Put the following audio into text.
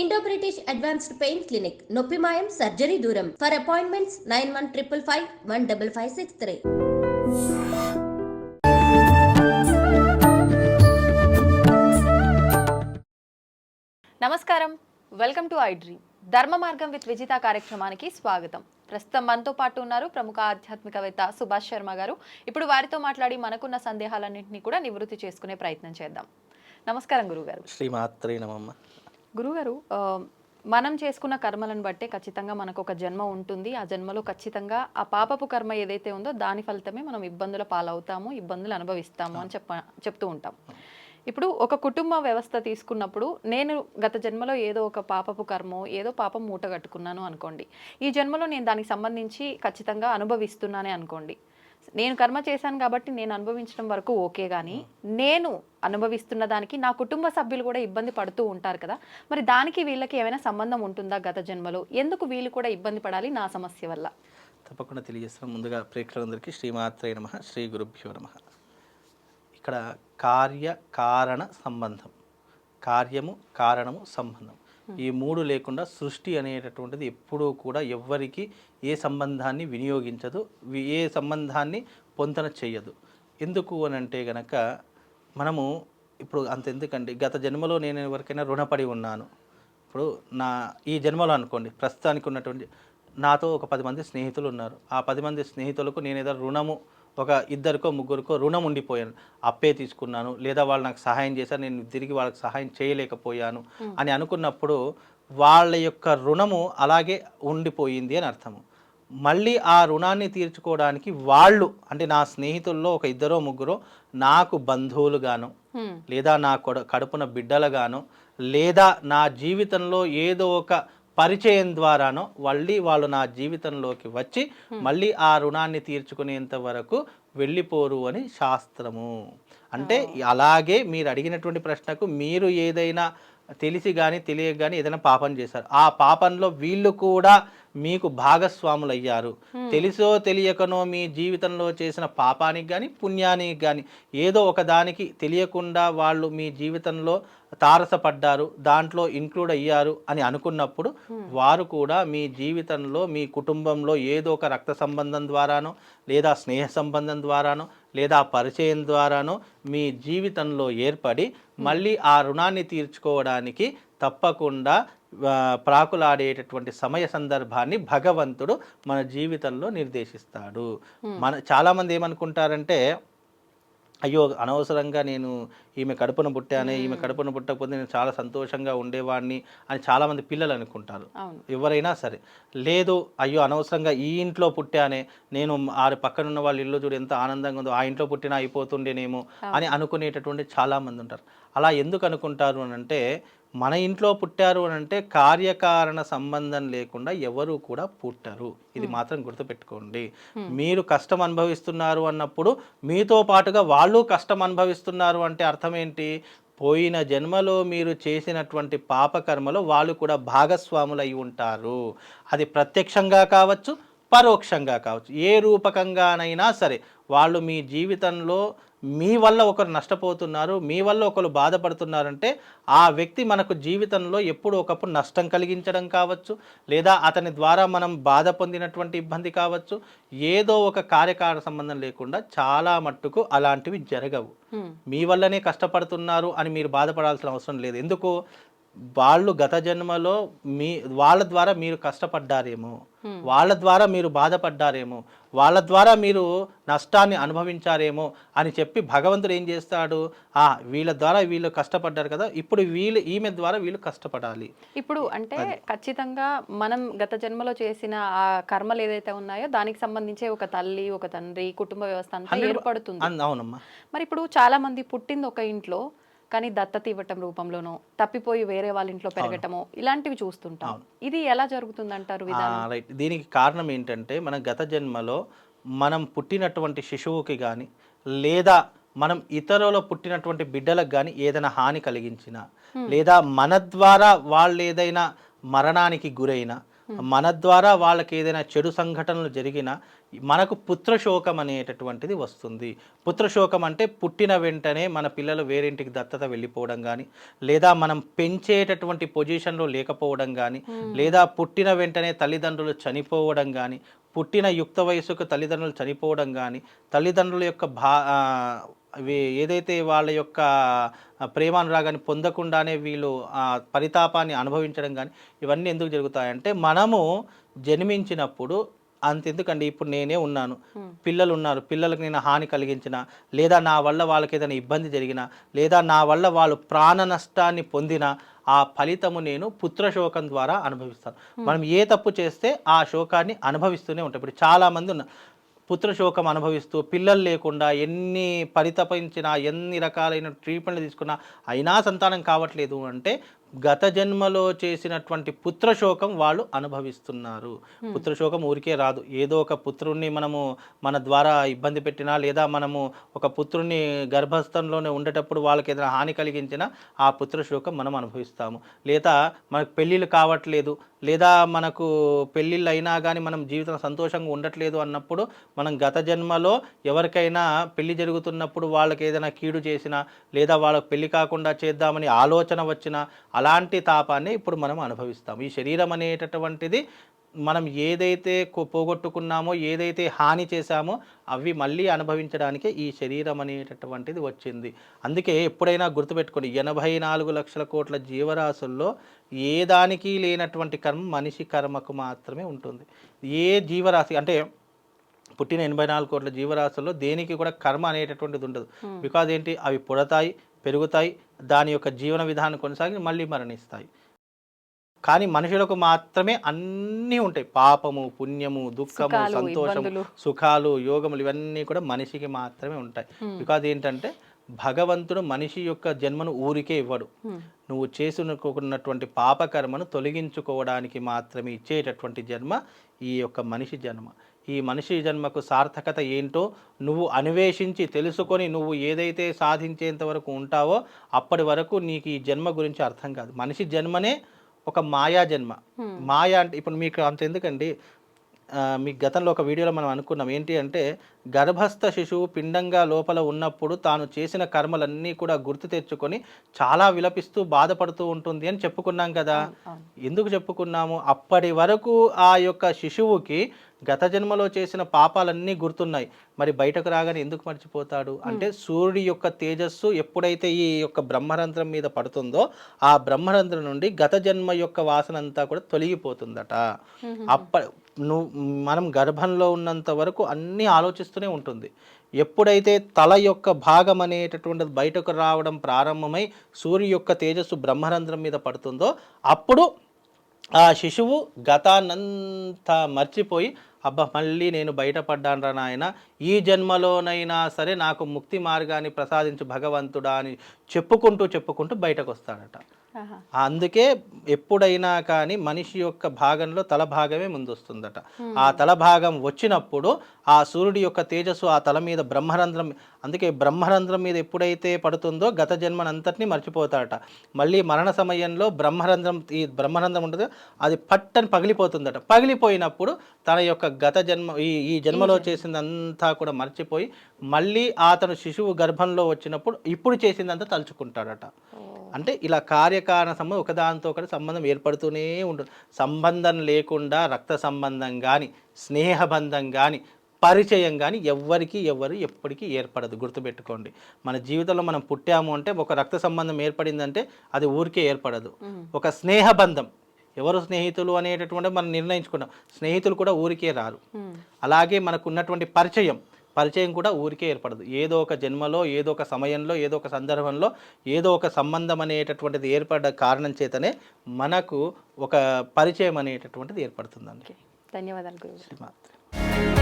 Indo British advanced pain clinic నొప్పి మాయం surgery దూరం ఫర్ అపాయింట్మెంట్స్ 9155515563. నమస్కారం, వెల్కమ్ టు ఐ డ్రీమ్. ధర్మ మార్గం విత్ విజిత కార్యక్రమానికి స్వాగతం. ప్రస్తుతం మనతో పాటు ఉన్నారు ప్రముఖ ఆధ్యాత్మికవేత్త సుభాష్ శర్మ గారు. ఇప్పుడు వారితో మాట్లాడి మనకున్న సందేహాలన్నింటినీ కూడా నివృత్తి చేసుకునే ప్రయత్నం చేద్దాం. నమస్కారం గురుగారు. శ్రీమాత్రే నమః. గురుగారు, మనం చేసుకున్న కర్మలను బట్టే ఖచ్చితంగా మనకు ఒక జన్మ ఉంటుంది. ఆ జన్మలో ఖచ్చితంగా ఆ పాపపు కర్మ ఏదైతే ఉందో దాని ఫలితమే మనం ఇబ్బందుల పాలవుతాము, ఇబ్బందులు అనుభవిస్తాము అని చెప్తూ ఉంటాం. ఇప్పుడు ఒక కుటుంబ వ్యవస్థ తీసుకున్నప్పుడు నేను గత జన్మలో ఏదో ఒక పాపపు కర్మో ఏదో పాపం మూట కట్టుకున్నాను అనుకోండి. ఈ జన్మలో నేను దానికి సంబంధించి ఖచ్చితంగా అనుభవిస్తున్నానే అనుకోండి. నేను కర్మ చేశాను కాబట్టి నేను అనుభవించడం వరకు ఓకే, కానీ నేను అనుభవిస్తున్న దానికి నా కుటుంబ సభ్యులు కూడా ఇబ్బంది పడుతూ ఉంటారు కదా. మరి దానికి వీళ్ళకి ఏమైనా సంబంధం ఉంటుందా? గత జన్మలో ఎందుకు వీళ్ళు కూడా ఇబ్బంది పడాలి నా సమస్య వల్ల? తప్పకుండా తెలియజేస్తాం. ముందుగా ప్రేక్షకులందరికీ శ్రీమాత్రే నమః, శ్రీ గురుభ్యో నమః. ఇక్కడ కార్యకారణ సంబంధం, కార్యము కారణము సంబంధం, ఈ మూడు లేకుండా సృష్టి అనేటటువంటిది ఎప్పుడూ కూడా ఎవ్వరికి ఏ సంబంధాన్ని వినియోగించదు, ఏ సంబంధాన్ని పొంతన చేయదు. ఎందుకు అని అంటే గనక మనము ఇప్పుడు అంతెందుకండి, గత జన్మలో నేను ఎవరికైనా రుణపడి ఉన్నాను. ఇప్పుడు ఈ జన్మలో అనుకోండి, ప్రస్తుతానికి ఉన్నటువంటి నాతో ఒక 10 మంది స్నేహితులు ఉన్నారు. ఆ 10 మంది స్నేహితులకు నేను ఏదో రుణము, ఒక ఇద్దరికో ముగ్గురికో రుణం ఉండిపోయాను, అప్పే తీసుకున్నాను, లేదా వాళ్ళు నాకు సహాయం చేశారు, నేను తిరిగి వాళ్ళకి సహాయం చేయలేకపోయాను అని అనుకున్నప్పుడు వాళ్ళ యొక్క రుణము అలాగే ఉండిపోయింది అని అర్థము. మళ్ళీ ఆ రుణాన్ని తీర్చుకోవడానికి వాళ్ళు, అంటే నా స్నేహితుల్లో ఒక ఇద్దరో ముగ్గురో నాకు బంధువులుగాను, లేదా నా కడుపున బిడ్డలుగాను, లేదా నా జీవితంలో ఏదో ఒక పరిచయం ద్వారానో మళ్ళీ వాళ్ళు నా జీవితంలోకి వచ్చి మళ్ళీ ఆ రుణాన్ని తీర్చుకునేంత వరకు వెళ్ళిపోరు అని శాస్త్రము. అంటే అలాగే మీరు అడిగినటువంటి ప్రశ్నకు, మీరు ఏదైనా తెలిసి కానీ తెలియక కానీ ఏదైనా పాపం చేశారు, ఆ పాపంలో వీళ్ళు కూడా మీకు భాగస్వాములు అయ్యారు. తెలిసో తెలియకనో మీ జీవితంలో చేసిన పాపానికి కానీ పుణ్యానికి కానీ ఏదో ఒక దానికి తెలియకుండా వాళ్ళు మీ జీవితంలో తారసపడ్డారు, దాంట్లో ఇంక్లూడ్ అయ్యారు అని అనుకున్నప్పుడు వారు కూడా మీ జీవితంలో, మీ కుటుంబంలో ఏదో ఒక రక్త సంబంధం ద్వారానో, లేదా స్నేహ సంబంధం ద్వారానో, లేదా పరిచయం ద్వారానో మీ జీవితంలో ఏర్పడి మళ్ళీ ఆ రుణాన్ని తీర్చుకోవడానికి తప్పకుండా ప్రాకులాడేటటువంటి సమయ సందర్భాన్ని భగవంతుడు మన జీవితంలో నిర్దేశిస్తాడు. చాలామంది ఏమనుకుంటారంటే, అయ్యో అనవసరంగా నేను ఈమె కడుపున పుట్టానే, ఈమె కడుపున పుట్టకపోతే నేను చాలా సంతోషంగా ఉండేవాడిని అని చాలామంది పిల్లలు అనుకుంటారు, ఎవరైనా సరే. లేదు, అయ్యో అనవసరంగా ఈ ఇంట్లో పుట్టానే, నేను పక్కనున్న వాళ్ళ ఇల్లు చూడు ఎంత ఆనందంగా ఉందో, ఆ ఇంట్లో పుట్టినా అయిపోతుండేనేమో అని అనుకునేటటువంటి చాలామంది ఉంటారు. అలా ఎందుకు అనుకుంటారు అని అంటే, మన ఇంట్లో పుట్టారు అని అంటే కార్యకారణ సంబంధం లేకుండా ఎవరు కూడా పుట్టరు. ఇది మాత్రం గుర్తుపెట్టుకోండి. మీరు కష్టం అనుభవిస్తున్నారు అన్నప్పుడు మీతో పాటుగా వాళ్ళు కష్టం అనుభవిస్తున్నారు అంటే అర్థం ఏంటి? పోయిన జన్మలో మీరు చేసినటువంటి పాపకర్మలో వాళ్ళు కూడా భాగస్వాములు అయి ఉంటారు. అది ప్రత్యక్షంగా కావచ్చు, పరోక్షంగా కావచ్చు, ఏ రూపకంగానైనా సరే వాళ్ళు మీ జీవితంలో మీ వల్ల ఒకరు నష్టపోతున్నారు, మీ వల్ల ఒకరు బాధపడుతున్నారంటే ఆ వ్యక్తి మనకు జీవితంలో ఎప్పుడో ఒకప్పుడు నష్టం కలిగించడం కావచ్చు, లేదా అతని ద్వారా మనం బాధ పొందినటువంటి ఇబ్బంది కావచ్చు, ఏదో ఒక కార్యకారణ సంబంధం లేకుండా చాలా మట్టుకు అలాంటివి జరగవు. మీ వల్లనే కష్టపడుతున్నారు అని మీరు బాధపడాల్సిన అవసరం లేదు. ఎందుకు? వాళ్ళు గత జన్మలో వాళ్ళ ద్వారా మీరు కష్టపడ్డారేమో, వాళ్ళ ద్వారా మీరు బాధపడ్డారేమో, వాళ్ళ ద్వారా మీరు నష్టాన్ని అనుభవించారేమో అని చెప్పి భగవంతుడు ఏం చేస్తాడు? వీళ్ళ ద్వారా వీళ్ళు కష్టపడ్డారు కదా, ఇప్పుడు ఈమె ద్వారా వీళ్ళు కష్టపడాలి. ఇప్పుడు అంటే ఖచ్చితంగా మనం గత జన్మలో చేసిన ఆ కర్మలు ఏదైతే ఉన్నాయో దానికి సంబంధించే ఒక తల్లి, ఒక తండ్రి, కుటుంబ వ్యవస్థ అంతా ఏర్పడుతుంది. అవునమ్మా. మరి ఇప్పుడు చాలా మంది పుట్టింది ఒక ఇంట్లో, కానీ దత్తత ఇవ్వటం రూపంలోనో, తప్పిపోయి వేరే వాళ్ళ ఇంట్లో పెరగటమో ఇలాంటివి చూస్తుంటాం. ఇది ఎలా జరుగుతుందంటారు విధానం? రైట్. దీనికి కారణం ఏంటంటే, మన గత జన్మలో మనం పుట్టినటువంటి శిశువుకి కానీ, లేదా మనం ఇతరుల పుట్టినటువంటి బిడ్డలకు కానీ ఏదైనా హాని కలిగించినా, లేదా మన ద్వారా వాళ్ళు ఏదైనా మరణానికి గురైనా, మన ద్వారా వాళ్ళకి ఏదైనా చెడు సంఘటనలు జరిగినా మనకు పుత్రశోకం అనేటటువంటిది వస్తుంది. పుత్రశోకం అంటే పుట్టిన వెంటనే మన పిల్లలు వేరింటికి దత్తత వెళ్ళిపోవడం కానీ, లేదా మనం పెంచేటటువంటి పొజిషన్లో లేకపోవడం కానీ, లేదా పుట్టిన వెంటనే తల్లిదండ్రులు చనిపోవడం కానీ, పుట్టిన యుక్త వయసుకు తల్లిదండ్రులు చనిపోవడం కానీ, తల్లిదండ్రుల యొక్క ఏదైతే వాళ్ళ యొక్క ప్రేమానురాగాన్ని పొందకుండానే వీళ్ళు పరితాపాన్ని అనుభవించడం కానీ, ఇవన్నీ ఎందుకు జరుగుతాయంటే మనము జన్మించినప్పుడు అంతెందుకండి, ఇప్పుడు నేనే ఉన్నాను, పిల్లలు ఉన్నారు, పిల్లలకు నేను హాని కలిగించిన, లేదా నా వల్ల వాళ్ళకి ఏదైనా ఇబ్బంది జరిగిన, లేదా నా వల్ల వాళ్ళు ప్రాణ నష్టాన్ని పొందిన, ఆ ఫలితము నేను పుత్రశోకం ద్వారా అనుభవిస్తాను. మనం ఏ తప్పు చేస్తే ఆ శోకాన్ని అనుభవిస్తూనే ఉంటాం. ఇప్పుడు చాలామంది ఉన్నారు పుత్రశోకం అనుభవిస్తూ పిల్లలు లేకుండా ఎన్ని పరితపించినా, ఎన్ని రకాలైన ట్రీట్మెంట్లు తీసుకున్నా అయినా సంతానం కావట్లేదు అంటే గత జన్మలో చేసినటువంటి పుత్రశోకం వాళ్ళు అనుభవిస్తున్నారు. పుత్రశోకం ఊరికే రాదు. ఏదో ఒక పుత్రుణ్ణి మనము మన ద్వారా ఇబ్బంది పెట్టినా, లేదా మనము ఒక పుత్రుణ్ణి గర్భస్థంలోనే ఉండేటప్పుడు వాళ్ళకి ఏదైనా హాని కలిగించినా ఆ పుత్రశోకం మనం అనుభవిస్తాము. లేదా మనకు పెళ్ళిళ్ళు కావట్లేదు, లేదా మనకు పెళ్ళిళ్ళు అయినా కానీ మనం జీవితం సంతోషంగా ఉండట్లేదు అన్నప్పుడు మనం గత జన్మలో ఎవరికైనా పెళ్లి జరుగుతున్నప్పుడు వాళ్ళకి ఏదైనా కీడు చేసినా, లేదా వాళ్ళకి పెళ్లి కాకుండా చేద్దామని ఆలోచన వచ్చినా అలాంటి తాపాన్ని ఇప్పుడు మనం అనుభవిస్తాము. ఈ శరీరం అనేటటువంటిది మనం ఏదైతే పోగొట్టుకున్నామో, ఏదైతే హాని చేశామో అవి మళ్ళీ అనుభవించడానికే ఈ శరీరం అనేటటువంటిది వచ్చింది. అందుకే ఎప్పుడైనా గుర్తుపెట్టుకోండి, 84 లక్షల కోట్ల జీవరాశుల్లో ఏ దానికి లేనటువంటి కర్మ మనిషి కర్మకు మాత్రమే ఉంటుంది. ఏ జీవరాశి అంటే పుట్టిన 84 కోట్ల జీవరాశుల్లో దేనికి కూడా కర్మ అనేటటువంటిది ఉండదు. బికాజ్ ఏంటి, అవి పుడతాయి, పెరుగుతాయి, దాని యొక్క జీవన విధానం కొనసాగి మళ్ళీ మరణిస్తాయి. కానీ మనుషులకు మాత్రమే అన్నీ ఉంటాయి. పాపము, పుణ్యము, దుఃఖము, సంతోషము, సుఖాలు, యోగములు ఇవన్నీ కూడా మనిషికి మాత్రమే ఉంటాయి. బికాజ్ ఏంటంటే భగవంతుడు మనిషి యొక్క జన్మను ఊరికే ఇవ్వడు. నువ్వు చేసుకున్నటువంటి పాపకర్మను తొలగించుకోవడానికి మాత్రమే ఇచ్చేటటువంటి జన్మ ఈ యొక్క మనిషి జన్మ. ఈ మనిషి జన్మకు సార్థకత ఏంటో నువ్వు అన్వేషించి తెలుసుకొని నువ్వు ఏదైతే సాధించేంత వరకు ఉంటావో అప్పటి వరకు నీకు ఈ జన్మ గురించి అర్థం కాదు. మనిషి జన్మనే ఒక మాయా జన్మ. మాయా అంటే ఇప్పుడు మీకు అంత ఎందుకండి, మీకు గతంలో ఒక వీడియోలో మనం అనుకున్నాం ఏంటి అంటే, గర్భస్థ శిశువు పిండంగా లోపల ఉన్నప్పుడు తాను చేసిన కర్మలన్నీ కూడా గుర్తు తెచ్చుకొని చాలా విలపిస్తూ బాధపడుతూ ఉంటుంది అని చెప్పుకున్నాం కదా. ఎందుకు చెప్పుకున్నాము, అప్పటి వరకు ఆ యొక్క శిశువుకి గత జన్మలో చేసిన పాపాలన్నీ గుర్తున్నాయి. మరి బయటకు రాగానే ఎందుకు మర్చిపోతాడు అంటే, సూర్యుడి యొక్క తేజస్సు ఎప్పుడైతే ఈ యొక్క బ్రహ్మరంధ్రం మీద పడుతుందో ఆ బ్రహ్మరంధ్రం నుండి గత జన్మ యొక్క వాసన అంతా కూడా తొలగిపోతుందట. మనం గర్భంలో ఉన్నంత వరకు అన్నీ ఆలోచిస్తూనే ఉంటుంది. ఎప్పుడైతే తల యొక్క భాగం అనేటటువంటిది బయటకు రావడం ప్రారంభమై సూర్యు యొక్క తేజస్సు బ్రహ్మరంధ్రం మీద పడుతుందో అప్పుడు ఆ శిశువు గతాన్నంతా మర్చిపోయి, అబ్బా మళ్ళీ నేను బయటపడ్డాను రా నాయన, ఈ జన్మలోనైనా సరే నాకు ముక్తి మార్గాన్ని ప్రసాదించు భగవంతుడా అని చెప్పుకుంటూ బయటకు వస్తాడట. అందుకే ఎప్పుడైనా కానీ మనిషి యొక్క భాగంలో తల భాగమే ముందు వస్తుందట. ఆ తల భాగం వచ్చినప్పుడు ఆ సూర్యుడి యొక్క తేజస్సు ఆ తల మీద బ్రహ్మరంధ్రం, అందుకే బ్రహ్మరంధ్రం మీద ఎప్పుడైతే పడుతుందో గత జన్మనంతటినీ మర్చిపోతాడట. మళ్ళీ మరణ సమయంలో ఈ బ్రహ్మరంధ్రం ఉంటుందో అది పట్టని పగిలిపోతుందట. పగిలిపోయినప్పుడు తన యొక్క గత జన్మ ఈ జన్మలో చేసిందంతా కూడా మర్చిపోయి మళ్ళీ అతను శిశువు గర్భంలో వచ్చినప్పుడు ఇప్పుడు చేసిందంతా తలుచుకుంటాడట. అంటే ఇలా కార్యకారణ సంబంధం ఒకదానితో ఒకటి సంబంధం ఏర్పడుతూనే ఉంటుంది. సంబంధం లేకుండా రక్త సంబంధం కానీ, స్నేహబంధం కానీ, పరిచయం కానీ ఎవరు ఎప్పటికీ ఏర్పడదు. గుర్తుపెట్టుకోండి, మన జీవితంలో మనం పుట్టాము అంటే ఒక రక్త సంబంధం ఏర్పడిందంటే అది ఊరికే ఏర్పడదు. ఒక స్నేహబంధం, ఎవరు స్నేహితులు అనేటటువంటి మనం నిర్ణయించుకున్నాం. స్నేహితులు కూడా ఊరికే రారు. అలాగే మనకు ఉన్నటువంటి పరిచయం కూడా ఊరికే ఏర్పడదు. ఏదో ఒక జన్మలో, ఏదో ఒక సమయంలో, ఏదో ఒక సందర్భంలో, ఏదో ఒక సంబంధం అనేటటువంటిది ఏర్పడ్డ కారణం చేతనే మనకు ఒక పరిచయం అనేటటువంటిది ఏర్పడుతుందండి. ధన్యవాదాలు గురువు.